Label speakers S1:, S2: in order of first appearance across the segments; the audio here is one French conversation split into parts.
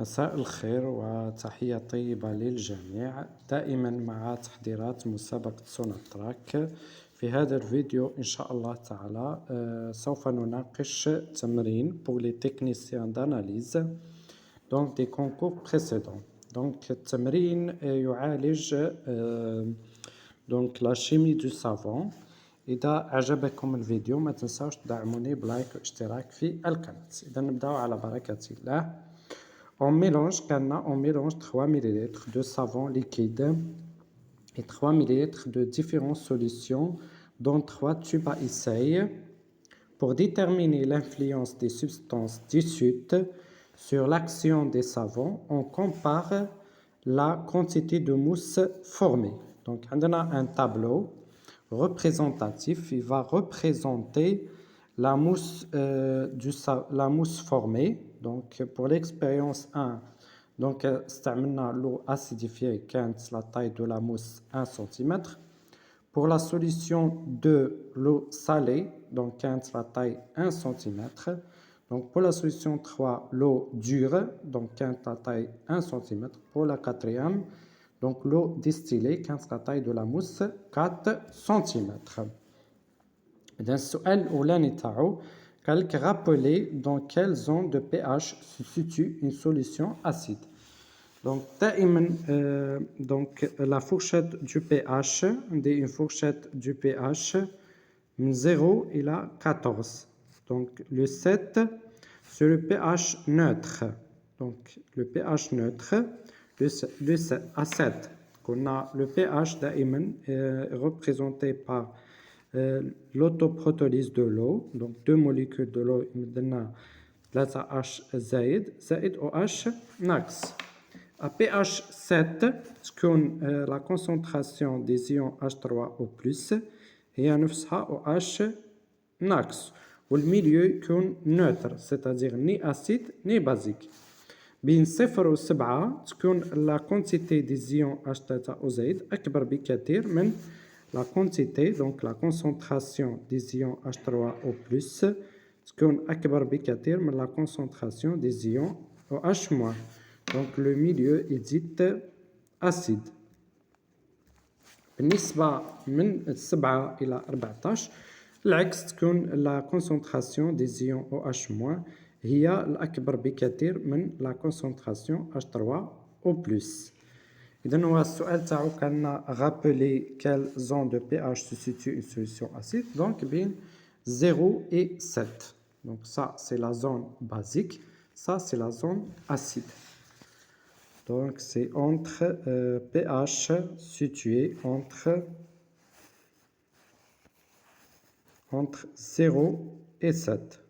S1: مساء الخير وتحية طيبة للجميع دائما مع تحضيرات مسابقة سوناتراك. في هذا الفيديو إن شاء الله تعالى سوف نناقش تمرين pour les techniciens d'analyse donc des concours précédents. Donc التمرين يعالج donc la chimie du savon. إذا أعجبكم الفيديو ما تنسوش تدعموني بلايك واشتراك في القناة. إذا نبدأ على بركة الله. On mélange 3 ml de savon liquide et 3 ml de différentes solutions dans 3 tubes à essai. Pour déterminer l'influence des substances dissoutes sur l'action des savons, on compare la quantité de mousse formée. Donc, on a un tableau représentatif, il va représenter la mousse, la mousse formée. Donc, pour l'expérience 1, donc, استعملنا l'eau acidifiée كانت la taille de la mousse 1 cm. Pour la solution 2, l'eau salée, donc كانت la taille 1 cm. Donc, pour la solution 3, l'eau dure, donc كانت la taille 1 cm. Pour la quatrième, donc l'eau distillée, كانت la taille de la mousse 4 cm. إذن السؤال الأولاني تاعو قالك rappeler dans quelle zone de pH se situe une solution acide. Donc دائما donc la fourchette du pH, on dit une fourchette du pH من 0 إلى 14. Donc le 7 c'est le pH neutre. Donc le pH neutre, le à 7 qu'on a le pH دائما représenté par l'autoprotolyse de l'eau, donc 2 molécules de l'eau يمدلنا 3H زائد OH ناقص. À pH 7 تكون la concentration des ions H3O+ هي نفسها OH ناقص والميليو يكون neutre, c'est-à-dire ni acide ni basique. بين 0 و 7 تكون la quantité des ions H3O أكبر بكثير من la quantité, donc la concentration des ions H3O+, تكون أكبر بكثير من la concentration des ions OH-. Donc le milieu est dit acide. بالنسبة من 7 إلى 14 العكس تكون la concentration des ions OH- هي الأكبر بكثير من la concentration H3O+. إذن هو السؤال تاعو كان rappeler quelle zone de pH se situe une solution acide. Donc بين 0 et 7. Donc ça c'est la zone basique, ça c'est la zone acide. Donc c'est entre pH situé entre 0 et 7.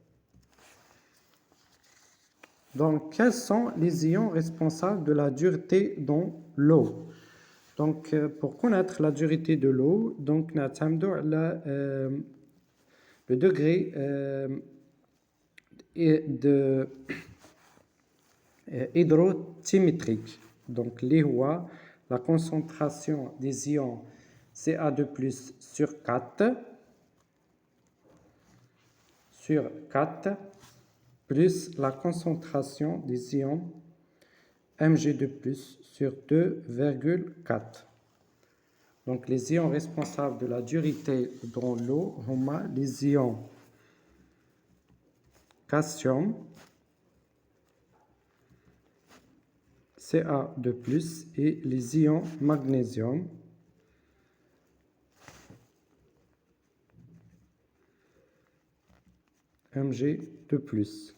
S1: Donc quels sont les ions responsables de la dureté dans l'eau? Donc pour connaître la dureté de l'eau, donc نعتمدوا على le degré de hydrotimétrique. Donc اللي هو la concentration des ions Ca2+ sur 4 plus la concentration des ions Mg2+ sur 2,4. Donc les ions responsables de la dureté dans l'eau sont les ions calcium, Ca2+, et les ions magnésium, Mg2+.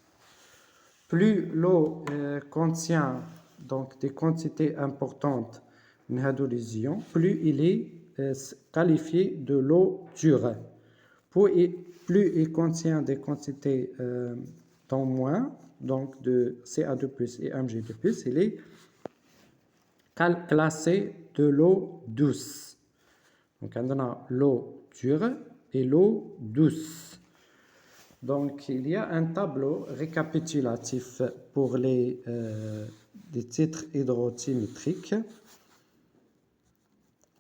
S1: Plus l'eau contient donc des quantités importantes de les ions, plus il est qualifié de l'eau dure. Plus il contient des quantités en moins, donc de Ca2+ et Mg2+, il est classé de l'eau douce. Donc on a l'eau dure et l'eau douce. Donc, il y a un tableau récapitulatif pour les titres hydrotimétriques.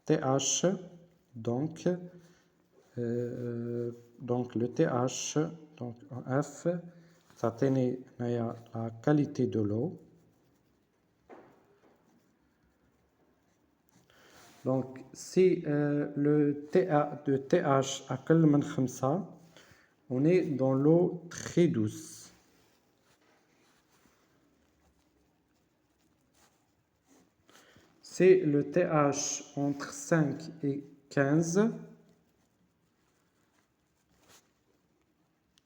S1: TH, donc le TH, donc en F, ça tenait la qualité de l'eau. Donc, si le TA de TH أقل من 5, on est dans l'eau très douce. Si le TH entre 5 et 15,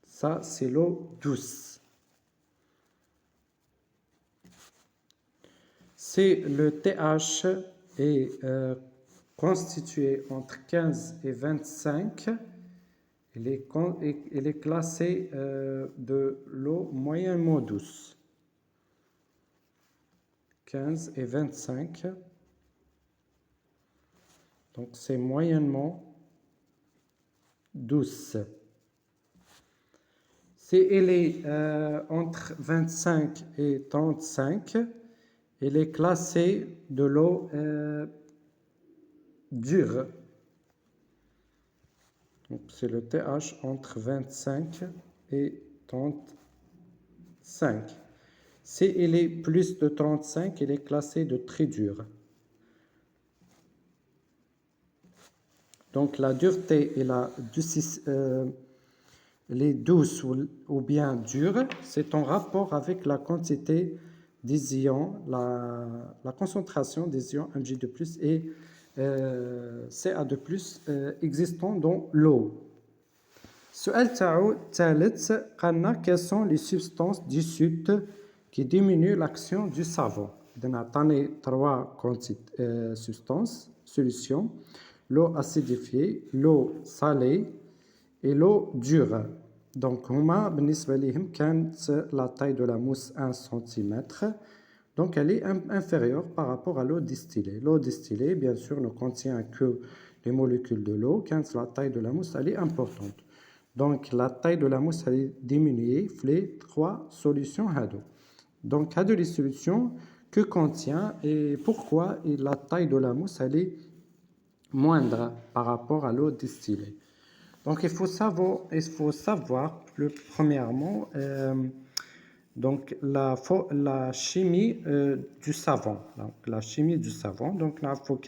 S1: ça c'est l'eau douce. Si le TH est constitué entre 15 et 25, il est classé de l'eau moyennement douce. 15 et 25, donc c'est moyennement douce. Si elle est entre 25 et 35, elle est classée de l'eau dure. Donc c'est le TH entre 25 et 35. Si elle est plus de 35, elle est classée de très dure. Donc la dureté et les douces ou bien dures, c'est en rapport avec la quantité des ions, la concentration des ions Mg2+, et Ca2+, existant dans l'eau. السؤال تاعو الثالث قالنا quelles sont les substances dissoutes qui diminuent l'action du savon. إذن عطاني 3 substances, solutions: l'eau acidifiée, l'eau salée et l'eau dure. Donc هما بالنسبة ليهم كانت la taille de la mousse 1 cm. Donc elle est inférieure par rapport à l'eau distillée. L'eau distillée, bien sûr, ne contient que les molécules de l'eau. Quand la taille de la mousse elle est importante. Donc la taille de la mousse elle est diminuée les 3 solutions هادو. Donc هادو les solutions que contient et pourquoi la taille de la mousse elle est moindre par rapport à l'eau distillée. Donc il faut savoir premièrement donc la chimie du savon. Donc la chimie du savon. Donc là, il faut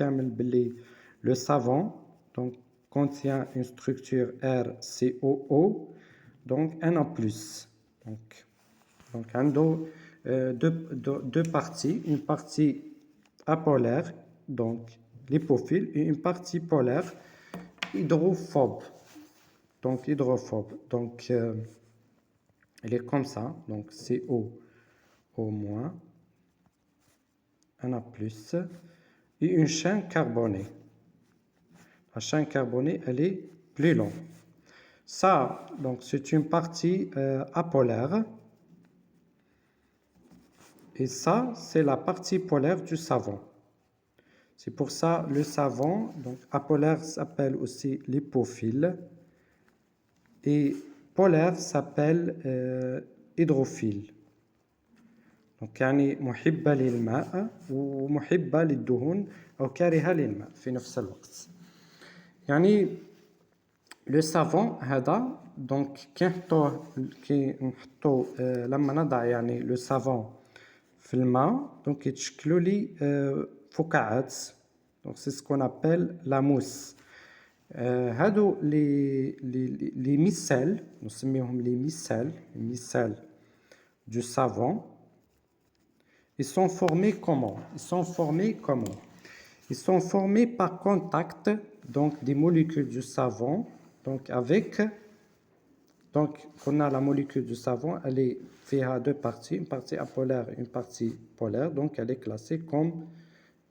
S1: le savon donc contient une structure RCOO, donc Na+. Donc deux parties, une partie apolaire, donc lipophile, et une partie polaire, hydrophobe. Donc hydrophobe. Donc elle est comme ça, donc CO au moins, Na+, et une chaîne carbonée. La chaîne carbonée, elle est plus longue. Ça, donc c'est une partie apolaire. Et ça, c'est la partie polaire du savon. C'est pour ça le savon, donc apolaire s'appelle aussi lipophile. Et polaire s'appelle hydrophile. Donc يعني محبة للماء ومحبة للدهون أو كارهة للماء في نفس الوقت. يعني le savon هذا donc كي نحطو لما نضع يعني le savon في الماء donc يتشكلوا لي فقاعات. Donc c'est ce qu'on appelle la mousse. هادو les micelles, نسميهم les micelles du savon. Ils sont formés comment? Ils sont formés par contact donc des molécules du savon donc on a la molécule du savon, elle est faite à deux parties, une partie apolaire et une partie polaire, donc elle est classée comme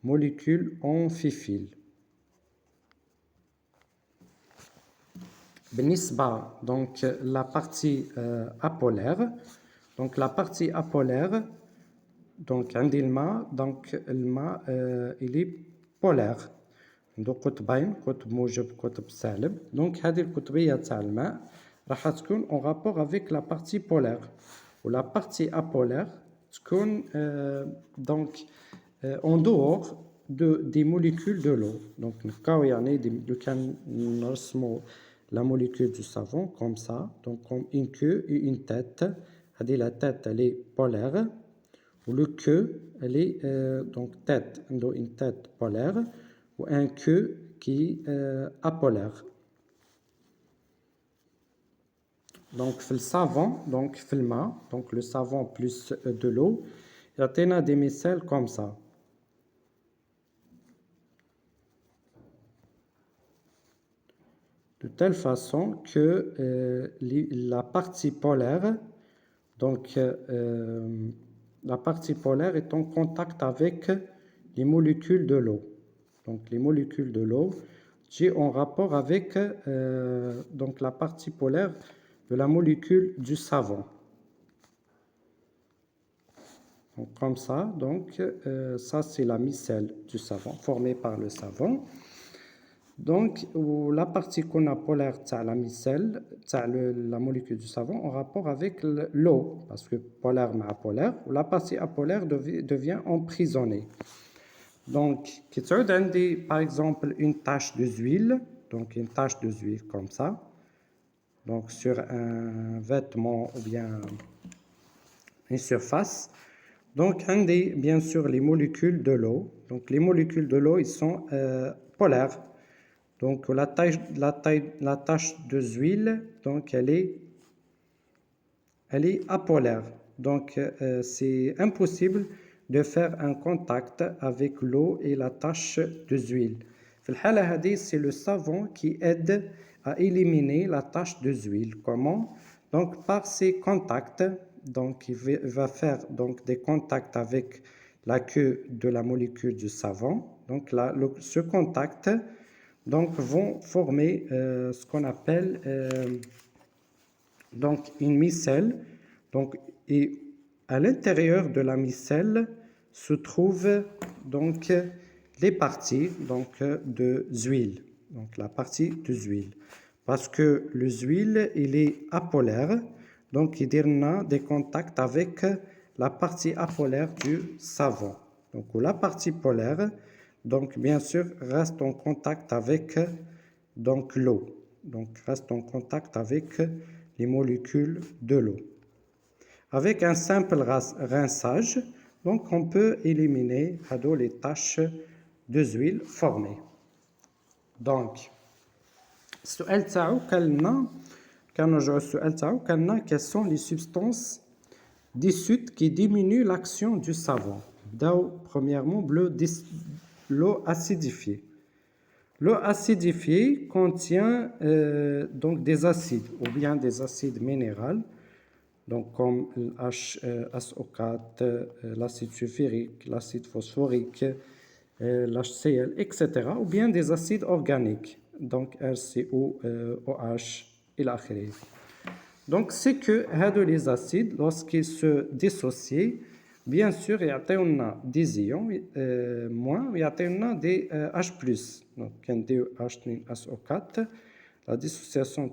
S1: molécule amphiphile. بالنسبة donc la partie apolaire, donc la partie apolaire donc عندي الماء donc الماء il est polaire. عنده قطبين، قطب موجب قطب سالب. donc هذه القطبية تاع الماء راح تكون en rapport avec la partie polaire. و la partie apolaire تكون donc en dehors des molécules de l'eau. donc نلقاو يعني لو كان نرسموا la molécule du savon comme ça, donc comme une queue et une tête. هذه la tête elle est polaire. Ou le queue, elle est donc tête, une tête polaire. ou un queue qui est apolaire. Donc, le savon, donc donc le savon plus de l'eau, il y a des micelles comme ça. De telle façon que la partie polaire, donc la partie polaire est en contact avec les molécules de l'eau. Donc les molécules de l'eau sont en rapport avec donc la partie polaire de la molécule du savon. Donc, comme ça, donc ça c'est la micelle du savon formée par le savon. Donc la partie qu'on a polaire de la micelle, la molécule du savon en rapport avec l'eau, parce que polaire mais apolaire, la partie apolaire devient emprisonnée. Donc, par exemple une tache d'huile, donc une tache d'huile comme ça, donc sur un vêtement ou bien une surface. Donc, bien sûr les molécules de l'eau. Donc, les molécules de l'eau, ils sont polaires. Donc, la tache d'huile, donc elle est apolaire. Donc, c'est impossible de faire un contact avec l'eau et la tache d'huile. C'est le savon qui aide à éliminer la tache d'huile. Comment? Donc, par ces contacts, donc il va faire donc des contacts avec la queue de la molécule du savon. Donc, ce contact donc vont former ce qu'on appelle donc une micelle. Donc, et à l'intérieur de la micelle se trouvent donc les parties donc de l'huile. Donc la partie de l'huile. Parce que l'huile, il est apolaire, donc il y a des contacts avec la partie apolaire du savon. Donc la partie polaire, donc bien sûr, reste en contact avec donc l'eau. Donc reste en contact avec les molécules de l'eau. Avec un simple rinçage, donc on peut éliminer les taches d'huile formées. Donc, السؤال تاعو كنرجعوا السؤال تاعو quelles sont les substances dissoutes qui diminuent l'action du savon. Premièrement, l'eau acidifiée. L'eau acidifiée contient donc des acides ou bien des acides minéraux, donc comme l'HSO4, l'acide sulfurique, l'acide phosphorique, l'HCl, etc. ou bien des acides organiques, donc RCO, OH et l'autre. Donc c'est que les acides, lorsqu'ils se dissocient, bien sûr, il y a des ions moins, il y a des H+. Donc, il y a H2SO4. La dissociation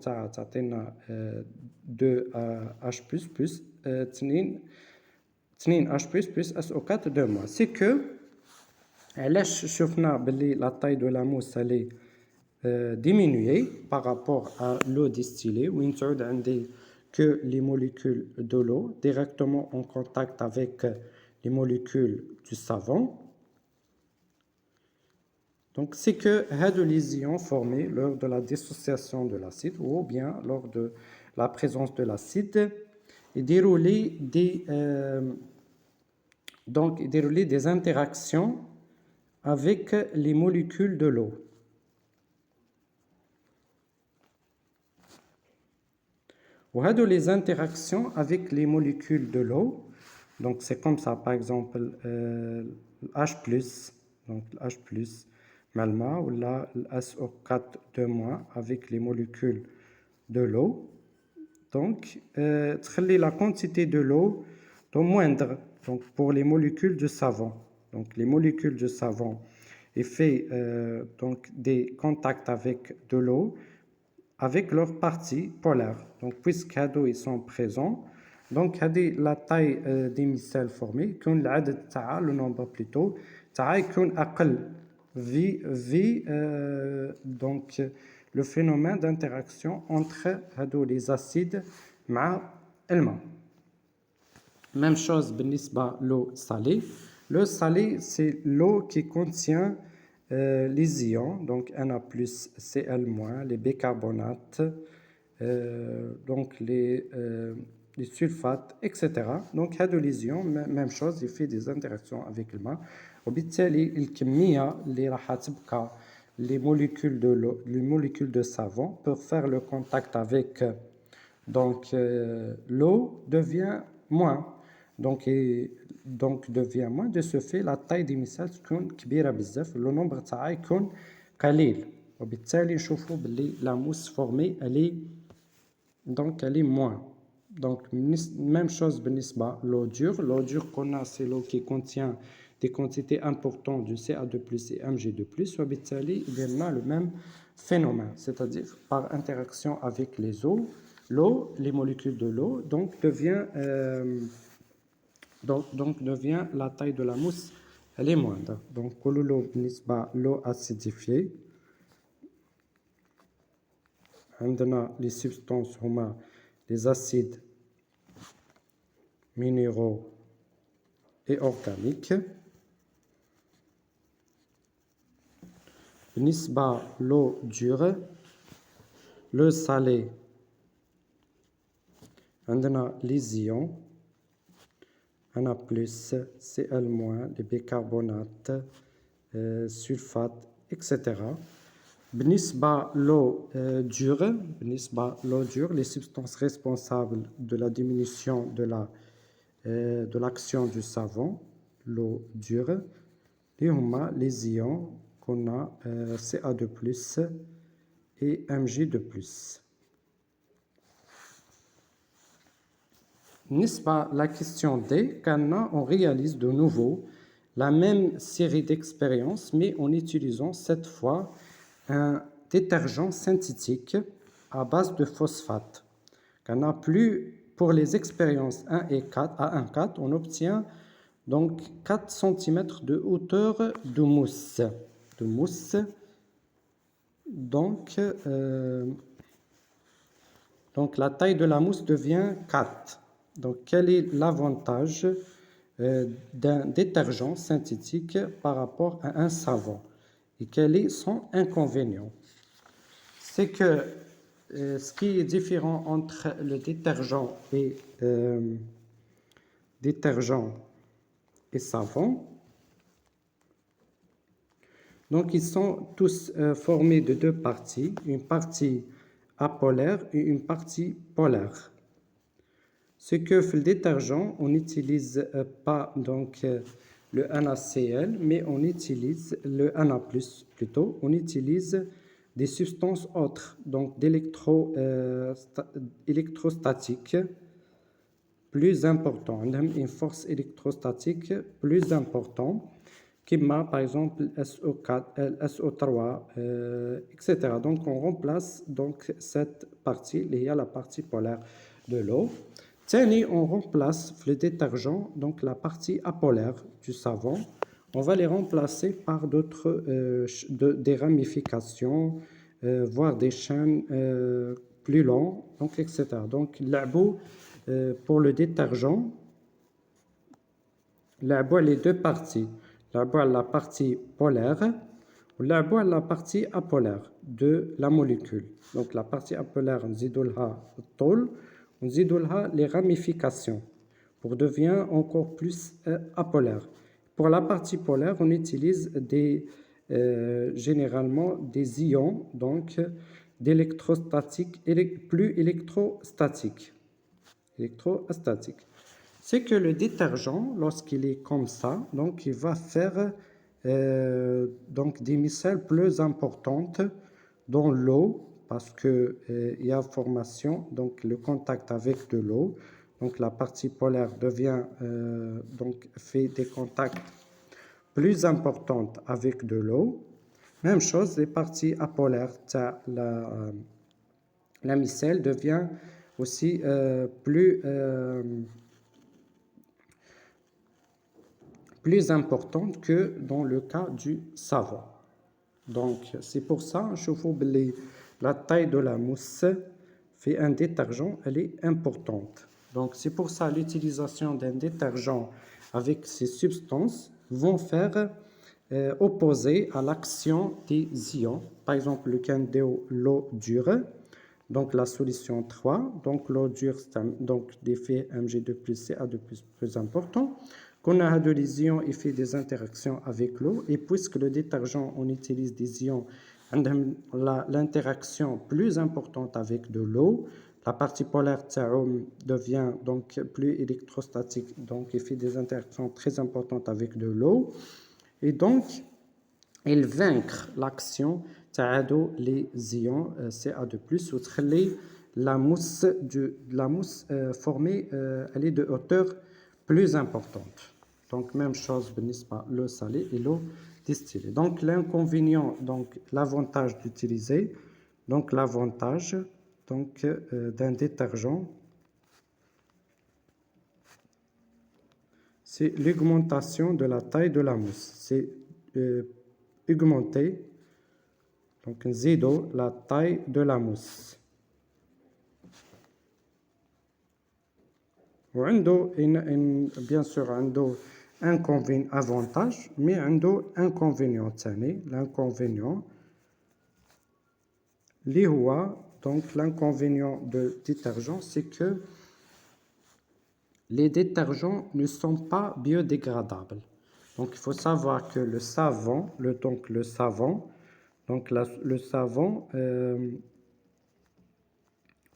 S1: de H+, plus 2H+, plus SO4 de moins. C'est que, la taille de la mousse est diminuée par rapport à l'eau distillée, où il y que les molécules de l'eau directement en contact avec les molécules du savon. Donc, c'est que les ions formés lors de la dissociation de l'acide ou bien lors de la présence de l'acide et dérouler des interactions avec les molécules de l'eau. Les interactions avec les molécules de l'eau, donc c'est comme ça, par exemple, H+, donc H+, malma, ou là, SO4 2- avec les molécules de l'eau. Donc, la quantité de l'eau est moindre donc, pour les molécules de savon. Donc, les molécules de savon fait donc, des contacts avec de l'eau avec leurs parties polaires. Donc, puisqu'ils sont présents, donc la taille des micelles formées, le nombre plutôt, donc le phénomène d'interaction entre les acides et l'eau. Même chose pour l'eau salée. L'eau salée, c'est l'eau qui contient les ions, donc Na+, Cl-, les bicarbonates, donc les sulfates, etc. Donc, les ions, même chose, il fait des interactions avec le main. وبالتالي الكمية اللي راح تبقى les molécules de savon peuvent faire le contact avec donc l'eau devient moins donc devient moins de ce fait la taille des micelles تكون كبيرة بزاف le nombre تاعها يكون قليل وبالتالي نشوفوا باللي la mousse formée elle est moins donc même chose بالنسبة l'eau dure qu'on a c'est l'eau qui contient des quantités importantes du Ca2+ et Mg2+, وبالتالي il y a le même phénomène, c'est-à-dire par interaction avec l'eau, les molécules de l'eau, donc devient la taille de la mousse, elle est moindre. Donc l'eau acidifiée, les substances هما les acides minéraux et organiques. بالنسبة l'eau dure, le salé, عندنا les ions, Na+, Cl-, les bicarbonates, sulfates, etc. بالنسبة l'eau dure, les substances responsables de la diminution de l'action du savon, l'eau dure, et les ions qu'on a Ca2+ et Mg2+. La question D, on réalise de nouveau la même série d'expériences, mais en utilisant cette fois un détergent synthétique à base de phosphate. Plus pour les expériences 1 et 4, à 1,4, on obtient donc 4 cm de hauteur de mousse. Donc la taille de la mousse devient 4. Donc quel est l'avantage d'un détergent synthétique par rapport à un savon et quel est son inconvénient? C'est que ce qui est différent entre le détergent et savon, donc ils sont tous formés de deux parties, une partie apolaire et une partie polaire. Ce que fait le détergent, on n'utilise pas donc le NaCl, mais on utilise le Na+, plutôt, on utilise des substances autres, donc électrostatiques plus importantes, une force électrostatique plus importante, comme par exemple SO4, SO3, etc. Donc on remplace donc cette partie, il y a la partie polaire de l'eau. On remplace le détergent, donc la partie apolaire du savon, on va les remplacer par d'autres, des ramifications, voire des chaînes plus longues, donc, etc. Donc, pour le détergent, les deux parties. La partie polaire, la partie apolaire de la molécule. Donc, la partie apolaire, on dit on dit les ramifications pour devenir encore plus apolaire. Pour la partie polaire, on utilise généralement des ions, donc d'électrostatiques, plus électrostatiques. C'est que le détergent, lorsqu'il est comme ça, donc il va faire donc des micelles plus importantes dans l'eau parce que il y a formation, donc le contact avec de l'eau. Donc la partie polaire donc fait des contacts plus importantes avec de l'eau. Même chose, les parties apolaires, la micelle devient aussi plus importante que dans le cas du savon. Donc c'est pour ça, la taille de la mousse fait un détergent, elle est importante. Donc c'est pour ça l'utilisation d'un détergent avec ces substances vont faire opposé à l'action des ions. Par exemple, le cas de l'eau dure, donc la solution 3, donc l'eau dure, donc l'effet Mg2+, Ca2+, plus important. Qu'on a de les ions, il fait des interactions avec l'eau, et puisque le détergent, on utilise des ions, l'interaction plus importante avec de l'eau, la partie polaire devient donc plus électrostatique, donc il fait des interactions très importantes avec de l'eau, et donc il vaincre l'action les ions Ca2+, ou la mousse formée, elle est de hauteur plus importante. Donc même chose pour l'eau salée et l'eau distillée. Donc l'inconvénient, donc l'avantage d'utiliser, donc l'avantage d'un détergent, c'est l'augmentation de la taille de la mousse. C'est augmenter, donc zéro, la taille de la mousse. Bien sûr, un avantage, mais un inconvénient. L'inconvénient, donc l'inconvénient de détergent, c'est que les détergents ne sont pas biodégradables. Donc il faut savoir que le savon,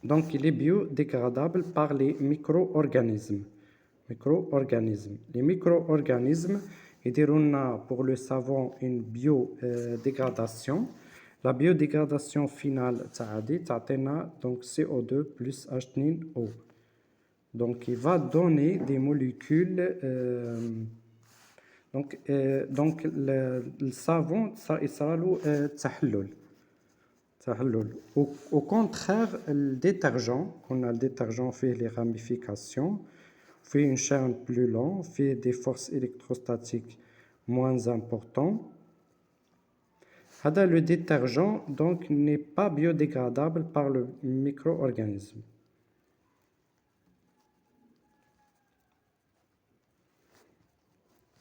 S1: donc il est biodégradable par les micro-organismes. Les micro-organismes, ils ont pour le savon une biodégradation. La biodégradation finale, donc CO2 plus H2O. Donc il va donner des molécules. Donc le savon, il sera le tahallul. Au contraire, le détergent, qu'on a le détergent fait les ramifications, fait une chaîne plus longue, fait des forces électrostatiques moins importantes. Le détergent donc n'est pas biodégradable par le micro-organisme.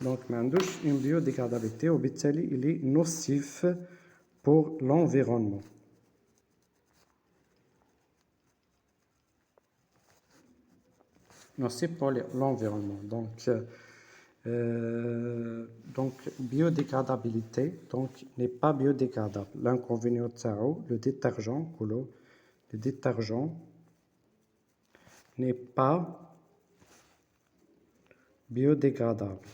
S1: Donc, une biodégradabilité, il est nocif pour l'environnement. Nocif pour l'environnement. Donc, biodégradabilité, donc n'est pas biodégradable. L'inconvénient de le détergent n'est pas biodégradable.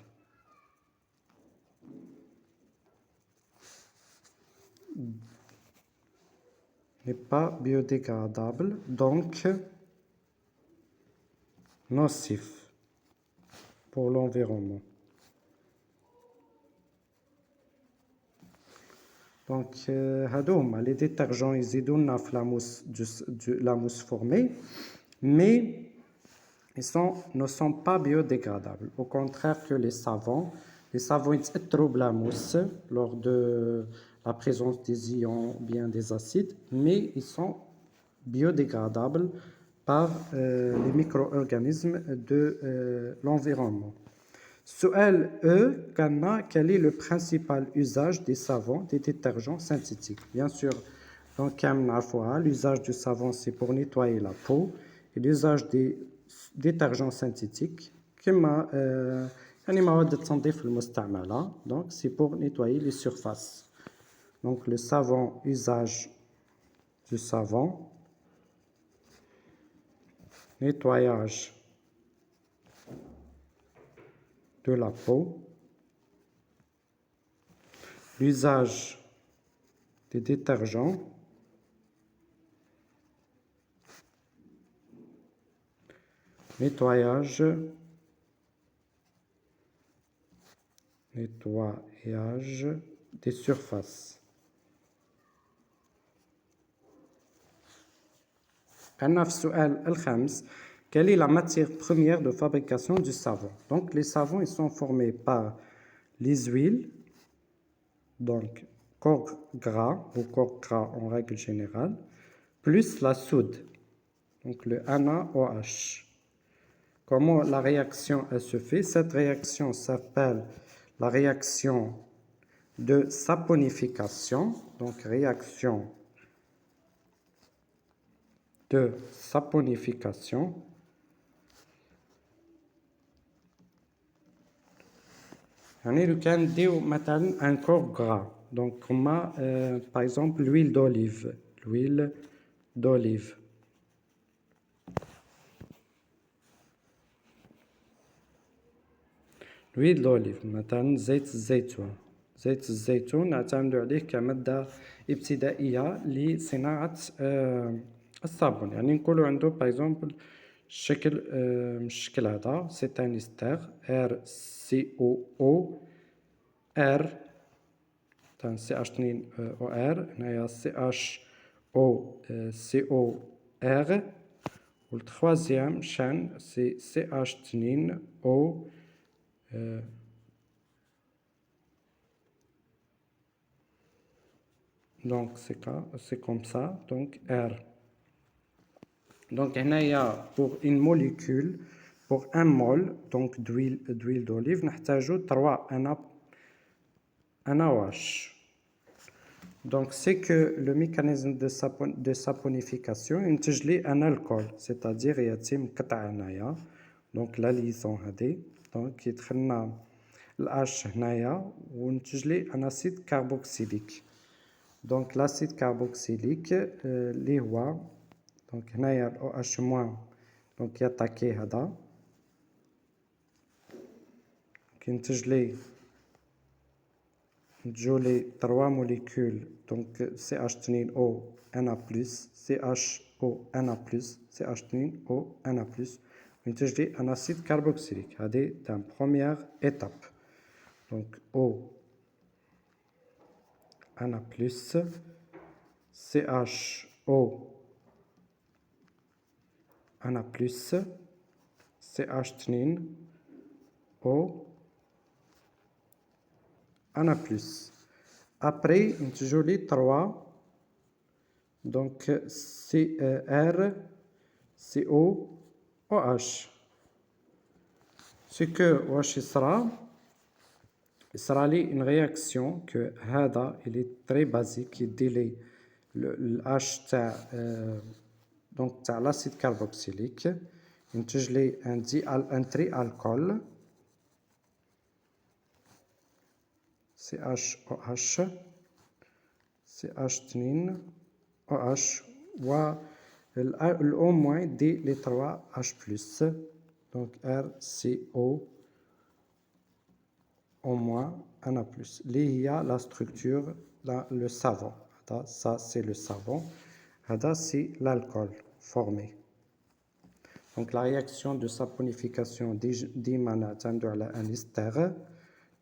S1: N'est pas biodégradable, donc nocif pour l'environnement. Donc, les détergents, ils donnent la mousse formée, mais ils ne sont pas biodégradables. Au contraire que les savons, ils trouvent la mousse lors de la présence des ions, bien des acides, mais ils sont biodégradables par les micro-organismes de l'environnement. Quel est le principal usage des savons, des détergents synthétiques? Bien sûr, l'usage du savon, c'est pour nettoyer la peau, et l'usage des détergents synthétiques, donc c'est pour nettoyer les surfaces. Donc le savon, usage du savon, nettoyage de la peau, l'usage des détergents, nettoyage des surfaces. Quelle est la matière première de fabrication du savon? Donc les savons, ils sont formés par les huiles, donc corps gras en règle générale, plus la soude, donc le NaOH. Comment la réaction elle se fait? Cette réaction s'appelle la réaction de saponification, donc réaction de saponification. يعني لو كان نديو مثلا un corps gras, donc كما par exemple l'huile d'olive, l'huile d'olive. l'huile d'olive مثلا زيت الزيتون. زيت الزيتون نعتمد عليه كمادة ابتدائية لصناعة الصابون. يعني نقولوا عنده باغ اكزومبل الشكل الشكل هذا سي ان استر RCOO R تاع CH2 OR هنايا CHOCOR والتخوازيام شان سي CH2O donc c'est comme ça, donc R. Donc pour une molécule, pour un mol donc d'huile d'olive نحتاجو 3 NaOH. Donc c'est que le mécanisme de saponification ينتج لي un alcool, c'est-à-dire يتم قطع هنايا donc la liaison هذه donc يدخلنا الH هنايا ونتج لي un acide carboxylique. Donc l'acide carboxylique اللي هو donc هنايا OH- donc ياتاكي هذا كينتج لي نتجو لي 3 موليكول donc CH2O Na+, CHO Na+, CH2O Na+, وينتج لي un acide carboxylique. هذه تاع première étape. donc O Na+, CHO Na+, CH2O Na+. Après, نتجو لي 3 donc CrCOOH. Ce que واش يصرى لي une réaction que هذا il est très basique يدي لي ال H تاع donc تاع l'acide carboxylique ينتج لي un trialcool CHOH CH2OH و الأو موان يدي لي 3 H+, donc RCO au moins Na+, اللي هي la structure le savon. Ça c'est le savon, هذا c'est l'alcool formé. Donc la réaction de saponification ديما نعتمدو على un ester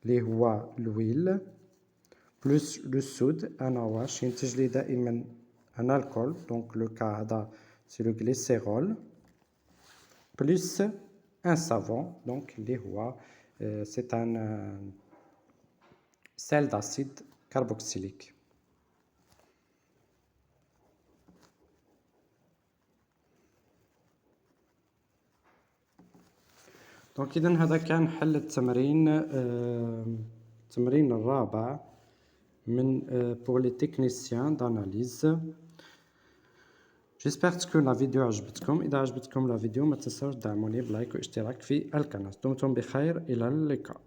S1: اللي هو l'huile plus le soude NaOH ينتج لي دائما un alcool, donc le cas هذا c'est le glycérol plus un savon donc اللي هو c'est un sel d'acide carboxylique. donc إذن هذا كان حل التمرين التمرين الرابع من pour les techniciens d'analyse. J'espère que la vidéo عجبتكم. إذا عجبتكم la vidéo ما تنسوش تدعموني بلايك واشتراك في القناة. دمتم بخير، إلى اللقاء.